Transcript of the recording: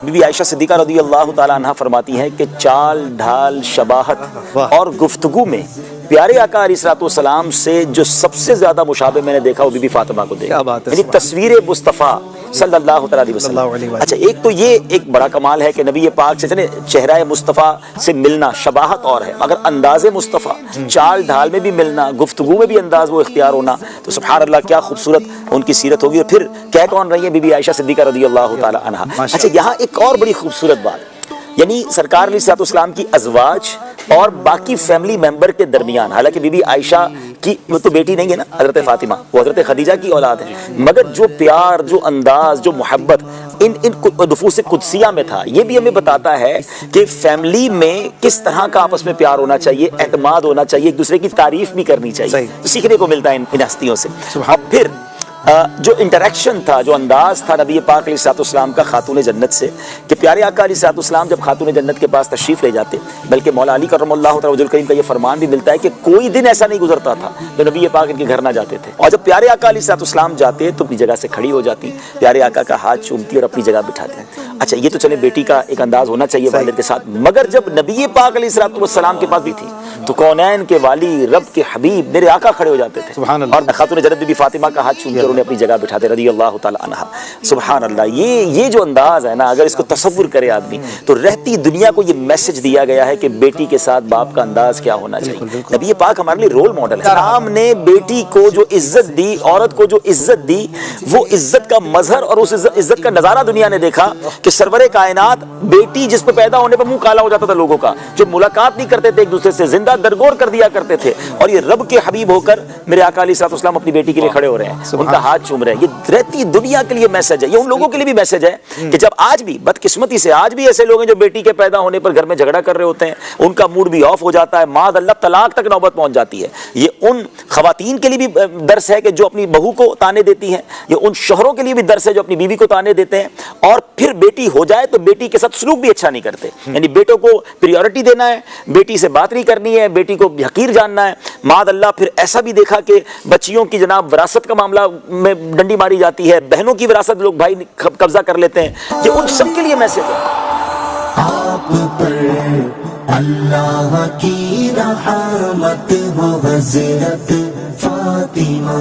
Be be عائشہ صدیقہ رضی اللہ تعالی عنہ فرماتی ہیں کہ چال ڈھال شباہت اور گفتگو میں پیارے آقا علیہ الصلوۃ والسلام سے جو سب سے زیادہ مشابہ میں نے دیکھا وہ بی بی فاطمہ کو دیکھا، یعنی تصویر مصطفیٰ صلی اللہ علیہ وسلم۔ اچھا، ایک تو یہ ایک بڑا کمال ہے کہ نبی پاک سے چہرہ مصطفیٰ سے ملنا شباہت اور ہے، مگر انداز مصطفیٰ چال ڈھال میں بھی ملنا، گفتگو میں بھی انداز وہ اختیار ہونا، تو سبحان اللہ کیا خوبصورت ان کی سیرت ہوگی۔ اور پھر کہہ کون رہی ہے؟ بی بی عائشہ صدیقہ رضی اللہ تعالی عنہا۔ اچھا، یہاں ایک اور بڑی خوبصورت بات، یعنی سرکار علیہ الصلوۃ والسلام کی ازواج اور باقی فیملی ممبر کے درمیان، حالانکہ بی بی عائشہ کی وہ تو بیٹی نہیں ہے نا حضرت فاطمہ، وہ حضرت خدیجہ کی اولاد ہے، مگر جو پیار، جو انداز، جو محبت ان نفوس قدسیہ میں تھا، یہ بھی ہمیں بتاتا ہے کہ فیملی میں کس طرح کا آپس میں پیار ہونا چاہیے، اعتماد ہونا چاہیے، ایک دوسرے کی تعریف بھی کرنی چاہیے، سیکھنے کو ملتا ہے ان ہستیوں سے۔ اور پھر جو انٹریکشن تھا، جو انداز تھا نبی پاک علیہ الصلوۃ والسلام کا خاتون جنت سے، کہ پیارے آقا علیہ الصلوۃ والسلام جب خاتون جنت کے پاس تشریف لے جاتے، بلکہ مولا علی کرم اللہ تعالی وجہ الکریم کا یہ فرمان بھی ملتا ہے کہ کوئی دن ایسا نہیں گزرتا تھا جو نبی پاک ان کے گھر نہ جاتے تھے، اور جب پیارے آقا علیہ الصلوۃ والسلام جاتے تو اپنی جگہ سے کھڑی ہو جاتی، پیارے آقا کا ہاتھ چومتی اور اپنی جگہ بٹھاتے۔ اچھا، یہ تو چلے بیٹی کا ایک انداز ہونا چاہیے والد کے ساتھ، مگر جب نبی پاک علیہ الصلوۃ والسلام کے پاس بھی تھی تو کونین کے والی، رب کے حبیب میرے آقا کھڑے ہو جاتے تھے اور خاتون جنت بی بی فاطمہ کا ہاتھ چوم کر انہیں اپنی جگہ بٹھاتے رضی اللہ تعالی عنہ۔ سبحان اللہ، یہ جو انداز ہے نا، اگر اس کو تصور کرے آدمی تو رہتی دنیا کو یہ میسج دیا گیا ہے کہ بیٹی کے ساتھ باپ کا انداز کیا ہونا چاہیے۔ نبی پاک ہمارے لیے رول ماڈل ہے۔ اسلام نے بیٹی کو جو عزت دی، عورت کو جو عزت دی، وہ عزت کا مظہر اور اس عزت کا نظارہ دنیا نے دیکھا کہ سرور کائنات بیٹی جس پہ پیدا ہونے پر منہ کالا ہو جاتا تھا لوگوں کا، جو ملاقات نہیں کرتے تھے ایک دوسرے سے، زندہ درگور کر دیا کرتے تھے، اور یہ رب کے حبیب ہو کر میرے آقا علیہ الصلوۃ والسلام اپنی بیٹی کے لیے کھڑے ہو رہے ہیں، ان کا ہاتھ چوم رہے ہیں۔ یہ رہتی دنیا کے لیے میسج ہے، یہ ان لوگوں کے لیے بھی میسج ہے کہ جب آج بھی بدقسمتی سے آج بھی ایسے لوگ ہیں جو بیٹی کے پیدا ہونے پر گھر میں جھگڑا کر رہے ہوتے ہیں، ان کا موڈ بھی آف ہو جاتا ہے، معاذ اللہ طلاق تک نوبت پہنچ جاتی ہے۔ یہ ان خواتین کے لیے بھی درس ہے کہ جو اپنی بہو کو تانے دیتی ہیں، یہ ان شوہروں کے لیے بھی درس ہے جو اپنی بیوی کو تانے دیتے ہیں، اور پھر بیٹی ہو جائے تو بیٹی کے ساتھ سلوک بھی اچھا نہیں کرتے، یعنی بیٹوں کو پریورٹی دینا ہے، بیٹی سے بات نہیں کرنی ہے، بیٹی کو حقیر جاننا ہے، معاذ اللہ۔ پھر ایسا بھی دیکھا کہ بچیوں کی جناب وراثت کا معاملہ میں ڈنڈی ماری جاتی ہے، بہنوں کی وراثت لوگ بھائی قبضہ کر لیتے ہیں، یہ ان سب کے لیے میسج ہے۔ آپ پر اللہ کی رحمت ہو حضرت فاطمہ۔